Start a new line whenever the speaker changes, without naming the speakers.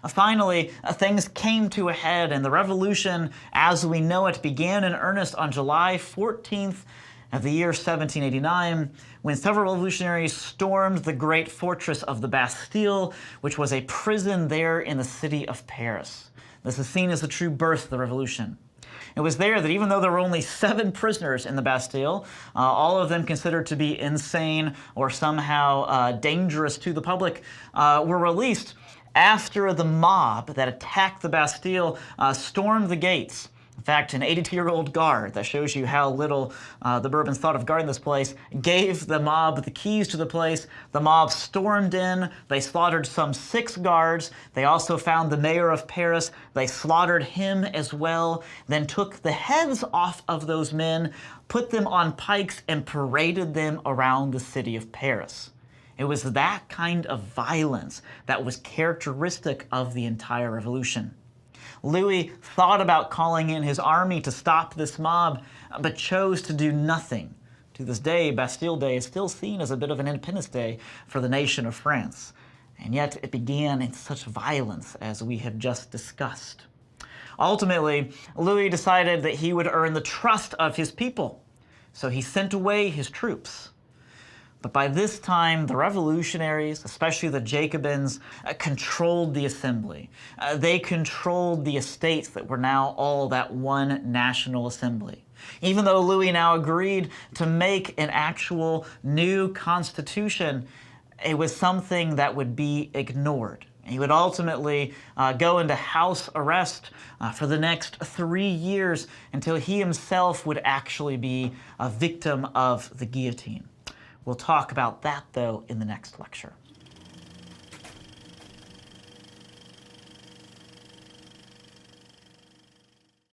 Finally, things came to a head, and the revolution, as we know it, began in earnest on July 14th of the year 1789, when several revolutionaries stormed the great fortress of the Bastille, which was a prison there in the city of Paris. This is seen as the true birth of the revolution. It was there that even though there were only 7 prisoners in the Bastille, all of them considered to be insane or somehow dangerous to the public, were released after the mob that attacked the Bastille stormed the gates. In fact, an 82-year-old guard, that shows you how little the Bourbons thought of guarding this place, gave the mob the keys to the place. The mob stormed in. They slaughtered some 6 guards. They also found the mayor of Paris. They slaughtered him as well, then took the heads off of those men, put them on pikes, and paraded them around the city of Paris. It was that kind of violence that was characteristic of the entire revolution. Louis thought about calling in his army to stop this mob, but chose to do nothing. To this day, Bastille Day is still seen as a bit of an Independence Day for the nation of France. And yet it began in such violence as we have just discussed. Ultimately, Louis decided that he would earn the trust of his people, so he sent away his troops. But by this time, the revolutionaries, especially the Jacobins, controlled the assembly. They controlled the estates that were now all that one national assembly. Even though Louis now agreed to make an actual new constitution, it was something that would be ignored. He would ultimately go into house arrest for the next 3 years until he himself would actually be a victim of the guillotine. We'll talk about that, though, in the next lecture.